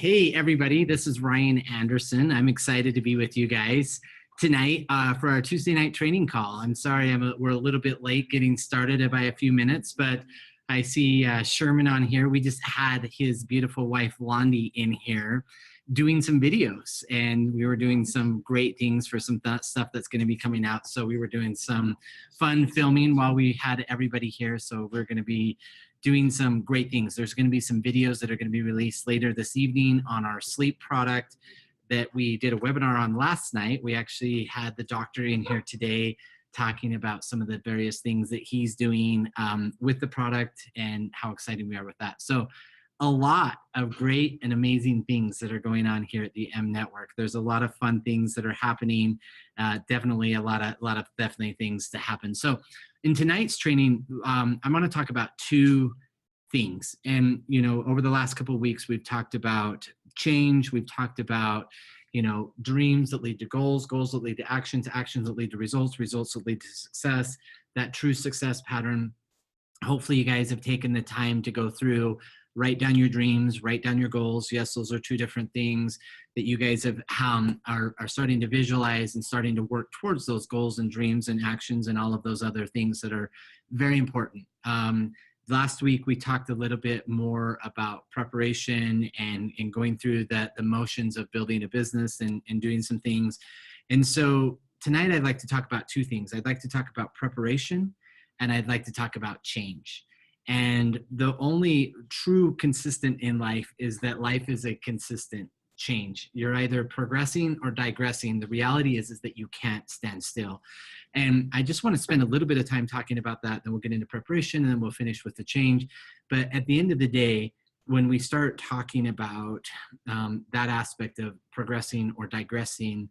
Hey, everybody, this is Ryan Anderson. I'm excited to be with you guys tonight for our Tuesday night training call. I'm sorry we're a little bit late getting started by a few minutes, but I see Sherman on here. We just had his beautiful wife, Londi, in here doing some videos, and we were doing some great things for some stuff that's going to be coming out. So we were doing some fun filming while we had everybody here. So we're going to be doing some great things. There's going to be some videos that are going to be released later this evening on our sleep product that we did a webinar on last night. We actually had the doctor in here today talking about some of the various things that he's doing with the product and how excited we are with that. So a lot of great and amazing things that are going on here at the M Network. There's a lot of fun things that are happening. Definitely a lot of things to happen. So in tonight's training, I'm going to talk about two things. And, you know, over the last couple of weeks, we've talked about change. We've talked about, you know, dreams that lead to goals, goals that lead to actions, actions that lead to results, results that lead to success, that true success pattern. Hopefully you guys have taken the time to go through, write down your dreams, write down your goals. Yes, those are two different things that you guys have are starting to visualize and starting to work towards those goals and dreams and actions and all of those other things that are very important. Last week, we talked a little bit more about preparation and going through the motions of building a business and doing some things. And so tonight, I'd like to talk about two things. I'd like to talk about preparation, and I'd like to talk about change. And the only true consistent in life is that life is a consistent change. You're either progressing or digressing. The reality is that you can't stand still. And I just want to spend a little bit of time talking about that. Then we'll get into preparation and then we'll finish with the change. But at the end of the day, when we start talking about that aspect of progressing or digressing,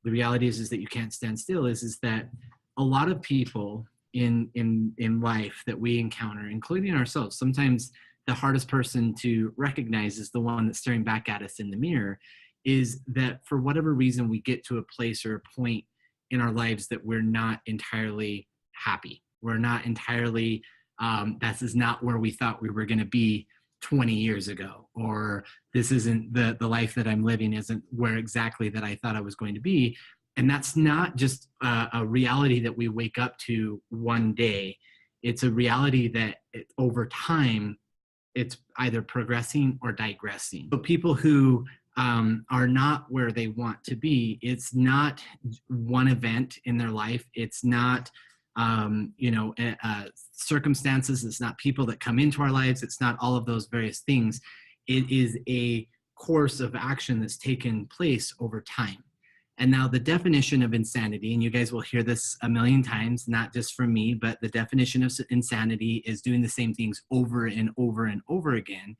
the reality is that you can't stand still is that a lot of people in life that we encounter, including ourselves, sometimes the hardest person to recognize is the one that's staring back at us in the mirror, is that for whatever reason we get to a place or a point in our lives that we're not entirely happy. We're not entirely, this is not where we thought we were going to be 20 years ago, or this isn't the life that I'm living isn't where exactly that I thought I was going to be. And that's not just a reality that we wake up to one day. It's a reality that over time, it's either progressing or digressing. So people who are not where they want to be, it's not one event in their life. It's not, circumstances. It's not people that come into our lives. It's not all of those various things. It is a course of action that's taken place over time. And now the definition of insanity, and you guys will hear this a million times, not just from me, but the definition of insanity is doing the same things over and over and over again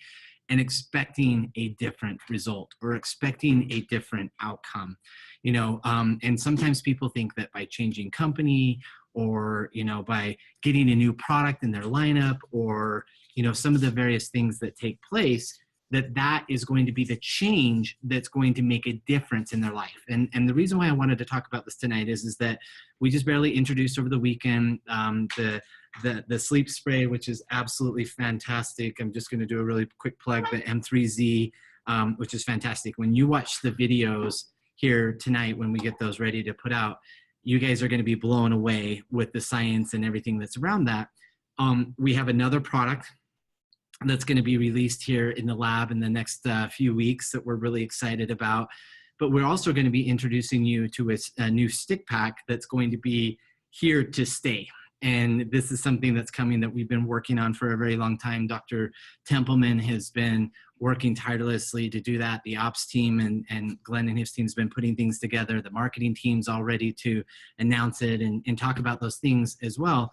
and expecting a different result or expecting a different outcome. You know, and sometimes people think that by changing company or, you know, by getting a new product in their lineup or, you know, some of the various things that take place, that is going to be the change that's going to make a difference in their life. And the reason why I wanted to talk about this tonight is that we just barely introduced over the weekend the sleep spray, which is absolutely fantastic. I'm just going to do a really quick plug, the M3Z, which is fantastic. When you watch the videos here tonight, when we get those ready to put out, you guys are going to be blown away with the science and everything that's around that. We have another product that's going to be released here in the lab in the next few weeks that we're really excited about. But we're also going to be introducing you to a new stick pack that's going to be here to stay. And this is something that's coming that we've been working on for a very long time. Dr. Templeman has been working tirelessly to do that. The ops team and Glenn and his team has been putting things together. The marketing team's all ready to announce it and talk about those things as well.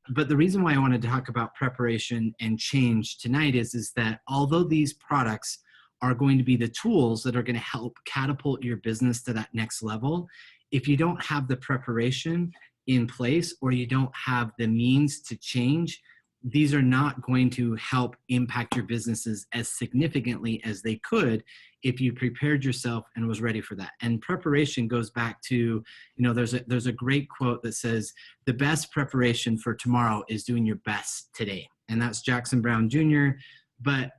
But the reason why I wanted to talk about preparation and change tonight is that although these products are going to be the tools that are going to help catapult your business to that next level, if you don't have the preparation in place or you don't have the means to change, these are not going to help impact your businesses as significantly as they could if you prepared yourself and was ready for that. And preparation goes back to, you know, there's a great quote that says, the best preparation for tomorrow is doing your best today. And that's Jackson Brown Jr. But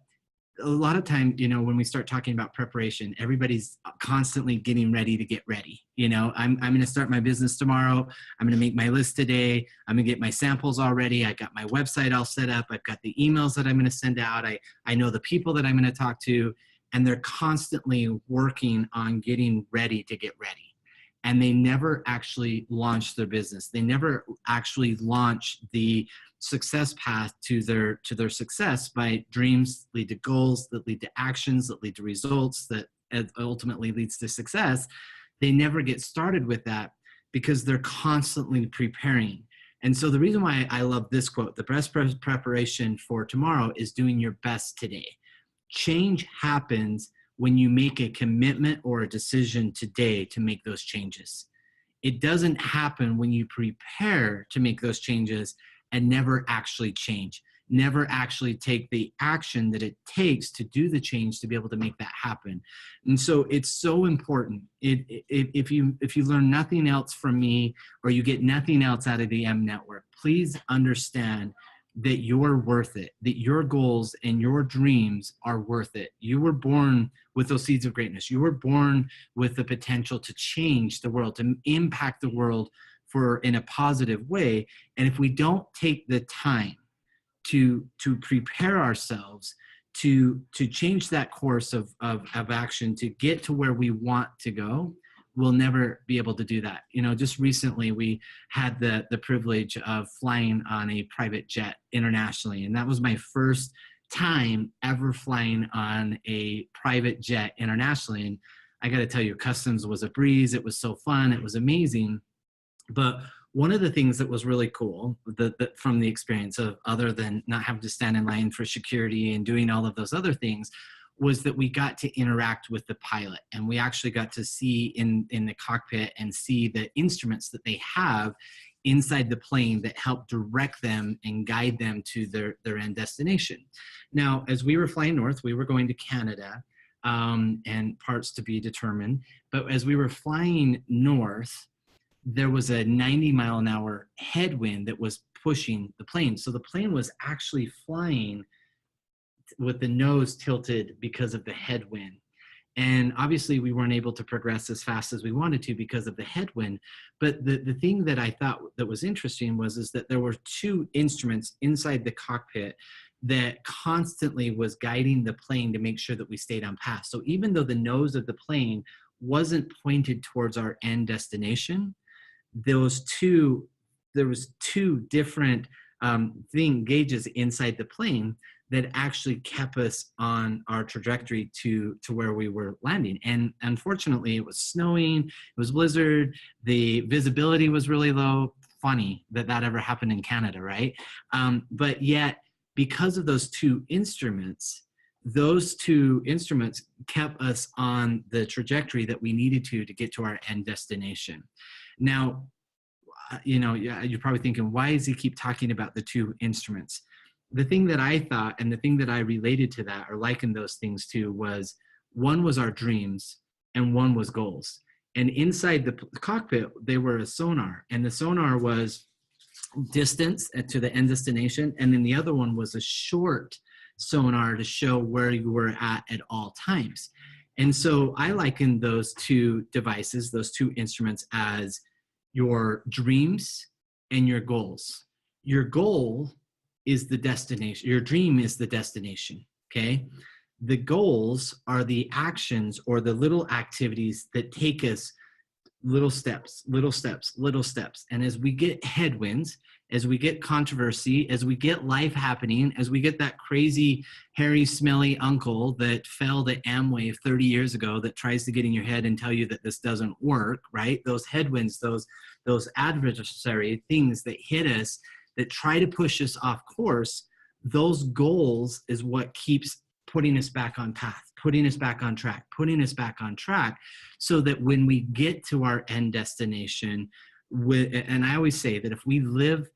a lot of time, when we start talking about preparation, everybody's constantly getting ready to get ready. I'm going to start my business tomorrow. I'm going to make my list today. I'm going to get my samples all ready. I got my website all set up. I've got the emails that I'm going to send out. I know the people that I'm going to talk to, and they're constantly working on getting ready to get ready. And they never actually launch their business. They never actually launch the success path to their success by dreams lead to goals that lead to actions that lead to results that ultimately leads to success. They never get started with that because they're constantly preparing. And so the reason why I love this quote, the best preparation for tomorrow is doing your best today. Change happens when you make a commitment or a decision today to make those changes. It doesn't happen when you prepare to make those changes and never actually change, never actually take the action that it takes to do the change to be able to make that happen. And so it's so important. If you learn nothing else from me, or you get nothing else out of the M Network, please understand that you're worth it, that your goals and your dreams are worth it. You were born with those seeds of greatness. You were born with the potential to change the world, to impact the world in a positive way. And if we don't take the time to prepare ourselves to change that course of action, to get to where we want to go, we'll never be able to do that. Just recently we had the privilege of flying on a private jet internationally. And that was my first time ever flying on a private jet internationally. And I got to tell you, customs was a breeze. It was so fun. It was amazing. But one of the things that was really cool from the experience of, other than not having to stand in line for security and doing all of those other things, was that we got to interact with the pilot, and we actually got to see in the cockpit and see the instruments that they have inside the plane that help direct them and guide them to their end destination. Now, as we were flying north, we were going to Canada, and parts to be determined. But as we were flying north, there was a 90-mile-an-hour headwind that was pushing the plane. So the plane was actually flying with the nose tilted because of the headwind. And obviously we weren't able to progress as fast as we wanted to because of the headwind. But the thing that I thought that was interesting is that there were two instruments inside the cockpit that constantly was guiding the plane to make sure that we stayed on path. So even though the nose of the plane wasn't pointed towards our end destination, there was two different gauges inside the plane that actually kept us on our trajectory to where we were landing. And unfortunately, it was snowing, it was blizzard, the visibility was really low. Funny that ever happened in Canada, right? But yet, because of those two instruments kept us on the trajectory that we needed to get to our end destination. Now, you're probably thinking, why does he keep talking about the two instruments? The thing that I thought, and the thing that I related to that or likened those things to, was one was our dreams and one was goals. And inside the cockpit, they were a sonar, and the sonar was distance to the end destination. And then the other one was a short sonar to show where you were at all times. And so I likened those two devices, those two instruments, as your dreams and your goals. Your goal is the destination. Your dream is the destination, okay? The goals are the actions or the little activities that take us little steps. And as we get headwinds, as we get controversy, as we get life happening, as we get that crazy, hairy, smelly uncle that fell to Amway 30 years ago that tries to get in your head and tell you that this doesn't work, right? Those headwinds, those adversary things that hit us, that try to push us off course, those goals is what keeps putting us back on path, putting us back on track, so that when we get to our end destination, and I always say that if we live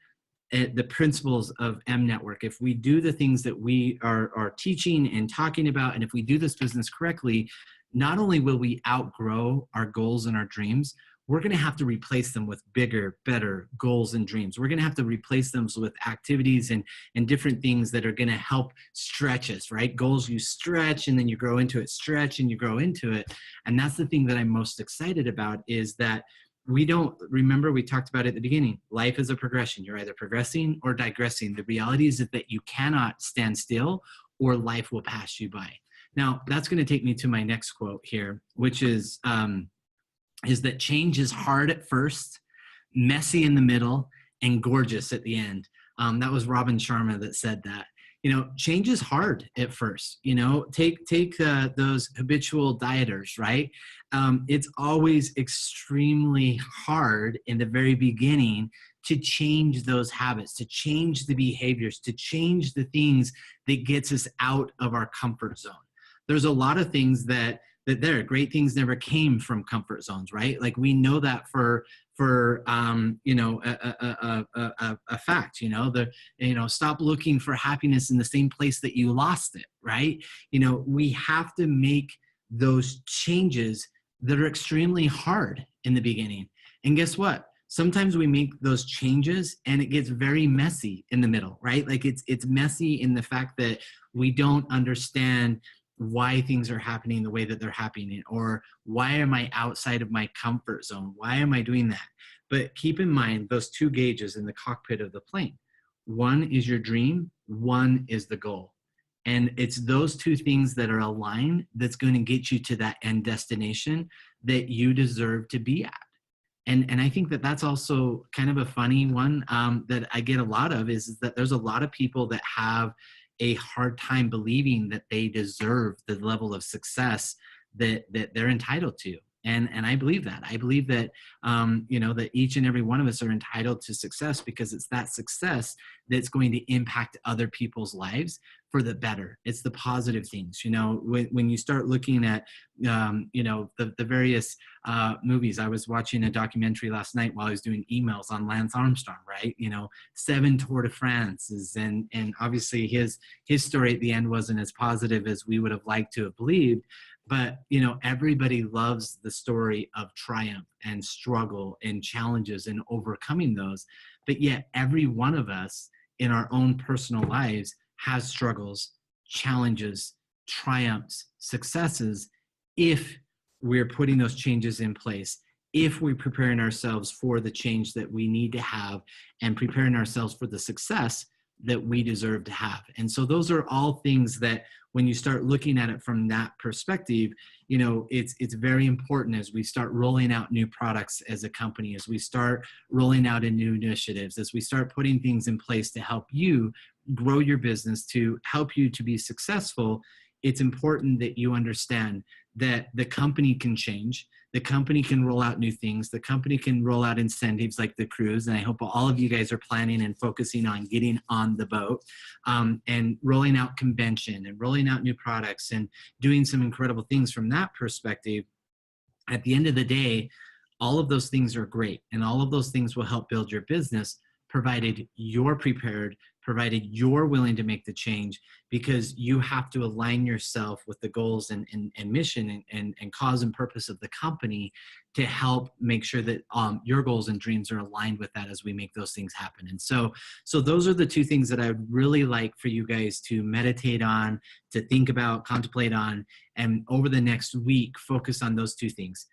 the principles of M Network, if we do the things that we are teaching and talking about, and if we do this business correctly, not only will we outgrow our goals and our dreams, we're going to have to replace them with bigger, better goals and dreams. We're going to have to replace them with activities and different things that are going to help stretch us, right? Goals you stretch and then you grow into it, stretch and you grow into it. And that's the thing that I'm most excited about, is that we don't remember, we talked about it at the beginning, life is a progression. You're either progressing or digressing. The reality is that you cannot stand still or life will pass you by. Now, that's going to take me to my next quote here, which is that change is hard at first, messy in the middle, and gorgeous at the end. That was Robin Sharma that said that. You know, change is hard at first. You know, take those habitual dieters, right? It's always extremely hard in the very beginning to change those habits, to change the behaviors, to change the things that gets us out of our comfort zone. There's a lot of things that great things never came from comfort zones, right? Like we know that for you know, a fact, you know, stop looking for happiness in the same place that you lost it, right? You know, we have to make those changes that are extremely hard in the beginning. And guess what? Sometimes we make those changes and it gets very messy in the middle, right? Like it's messy in the fact that we don't understand why things are happening the way that they're happening, or why am I outside of my comfort zone? Why am I doing that? But keep in mind those two gauges in the cockpit of the plane. One is your dream, one is the goal. And it's those two things that are aligned that's going to get you to that end destination that you deserve to be at. And I think that that's also kind of a funny one that I get a lot of is that there's a lot of people that have a hard time believing that they deserve the level of success that they're entitled to. And I believe that. I believe that, you know, that each and every one of us are entitled to success because it's that success that's going to impact other people's lives for the better. It's the positive things, you know, when you start looking at, you know, the various movies. I was watching a documentary last night while I was doing emails on Lance Armstrong, right? You know, 7 Tour de France's, and obviously his story at the end wasn't as positive as we would have liked to have believed. But, you know, everybody loves the story of triumph and struggle and challenges and overcoming those. But yet every one of us in our own personal lives has struggles, challenges, triumphs, successes, if we're putting those changes in place, if we're preparing ourselves for the change that we need to have and preparing ourselves for the success that we deserve to have. And so those are all things that when you start looking at it from that perspective, you know, it's very important as we start rolling out new products as a company, as we start rolling out in new initiatives, as we start putting things in place to help you grow your business, to help you to be successful. It's important that you understand that the company can change. The company can roll out new things. The company can roll out incentives like the cruise. And I hope all of you guys are planning and focusing on getting on the boat and rolling out convention and rolling out new products and doing some incredible things from that perspective. At the end of the day, all of those things are great. And all of those things will help build your business, provided you're prepared, provided you're willing to make the change, because you have to align yourself with the goals and mission and cause and purpose of the company to help make sure that your goals and dreams are aligned with that as we make those things happen. And so those are the two things that I would really like for you guys to meditate on, to think about, contemplate on, and over the next week, focus on those two things.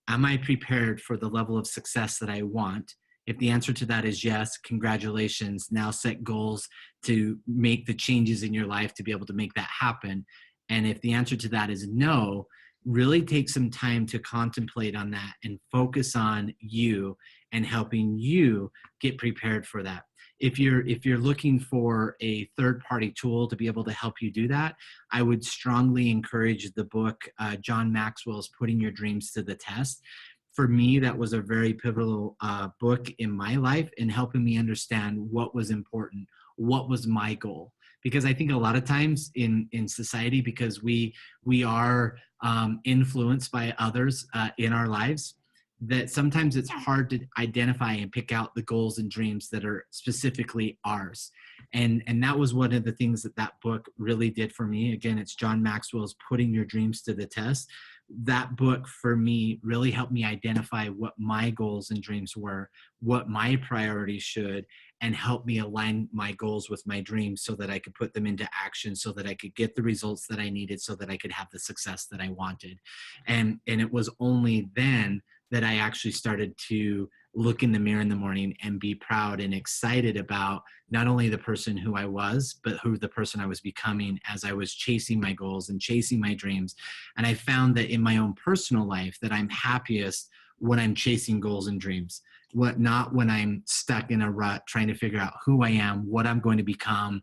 Am I prepared for the level of success that I want? If the answer to that is yes, congratulations. Now set goals to make the changes in your life to be able to make that happen. And if the answer to that is no, really take some time to contemplate on that and focus on you and helping you get prepared for that. If you're looking for a third-party tool to be able to help you do that, I would strongly encourage the book, John Maxwell's Putting Your Dreams to the Test. For me, that was a very pivotal book in my life in helping me understand what was important, what was my goal. Because I think a lot of times in society, because we are influenced by others in our lives, that sometimes it's hard to identify and pick out the goals and dreams that are specifically ours. And that was one of the things that book really did for me. Again, it's John Maxwell's Putting Your Dreams to the Test. that book for me really helped me identify what my goals and dreams were, what my priorities should, and help me align my goals with my dreams so that I could put them into action, so that I could get the results that I needed, so that I could have the success that I wanted. And it was only then that I actually started to look in the mirror in the morning and be proud and excited about not only the person who I was, but who the person I was becoming as I was chasing my goals and chasing my dreams. And I found that in my own personal life that I'm happiest when I'm chasing goals and dreams, not when I'm stuck in a rut trying to figure out who I am, what I'm going to become,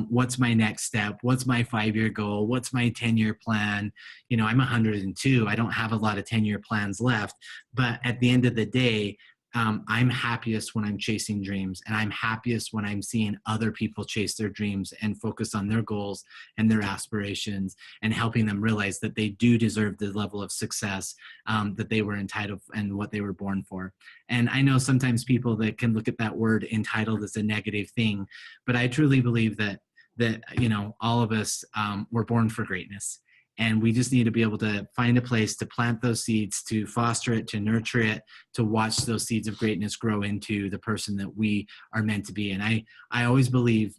what's my next step, what's my 5-year goal, what's my 10-year plan. You know, I'm 102. I don't have a lot of 10-year plans left, but at the end of the day, I'm happiest when I'm chasing dreams, and I'm happiest when I'm seeing other people chase their dreams and focus on their goals and their aspirations, and helping them realize that they do deserve the level of success that they were entitled and what they were born for. And I know sometimes people that can look at that word entitled as a negative thing, but I truly believe that you know, all of us were born for greatness. And we just need to be able to find a place to plant those seeds, to foster it, to nurture it, to watch those seeds of greatness grow into the person that we are meant to be. And I always believe,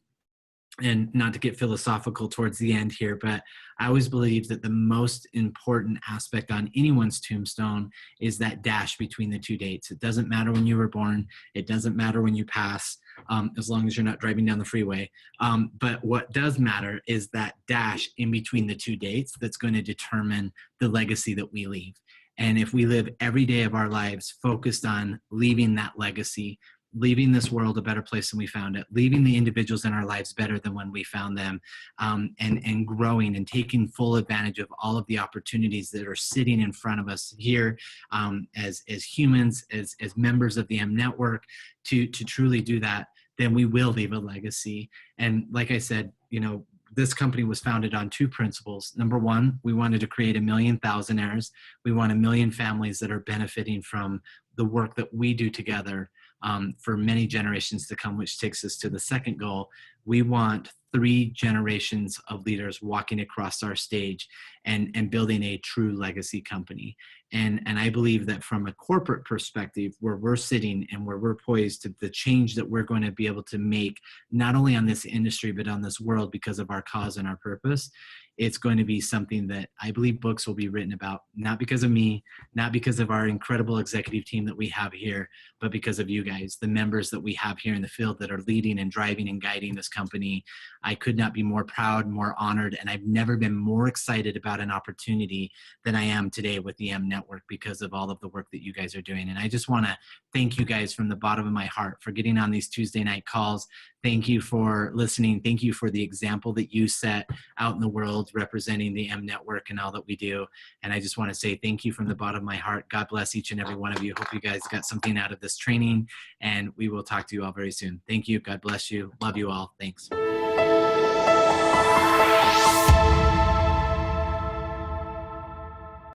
and not to get philosophical towards the end here, but I always believe that the most important aspect on anyone's tombstone is that dash between the two dates. It doesn't matter when you were born. It doesn't matter when you pass, as long as you're not driving down the freeway. But what does matter is that dash in between the two dates that's going to determine the legacy that we leave. And if we live every day of our lives focused on leaving that legacy, leaving this world a better place than we found it, leaving the individuals in our lives better than when we found them, and growing and taking full advantage of all of the opportunities that are sitting in front of us here, as humans, as members of the M Network, to truly do that, then we will leave a legacy. And like I said, you know, this company was founded on 2 principles. Number one, we wanted to create 1 million thousandaires. We want 1 million families that are benefiting from the work that we do together for many generations to come, which takes us to the second goal. We want 3 generations of leaders walking across our stage and building a true legacy company. And I believe that from a corporate perspective, where we're sitting and where we're poised to the change that we're going to be able to make, not only on this industry, but on this world because of our cause and our purpose, it's going to be something that I believe books will be written about, not because of me, not because of our incredible executive team that we have here, but because of you guys, the members that we have here in the field that are leading and driving and guiding this company. I could not be more proud, more honored, and I've never been more excited about an opportunity than I am today with the M Network because of all of the work that you guys are doing. And I just want to thank you guys from the bottom of my heart for getting on these Tuesday night calls. Thank you for listening. Thank you for the example that you set out in the world representing the M Network and all that we do. And I just want to say thank you from the bottom of my heart. God bless each and every one of you. Hope you guys got something out of this training, and we will talk to you all very soon. Thank you. God bless you. Love you all. Thanks.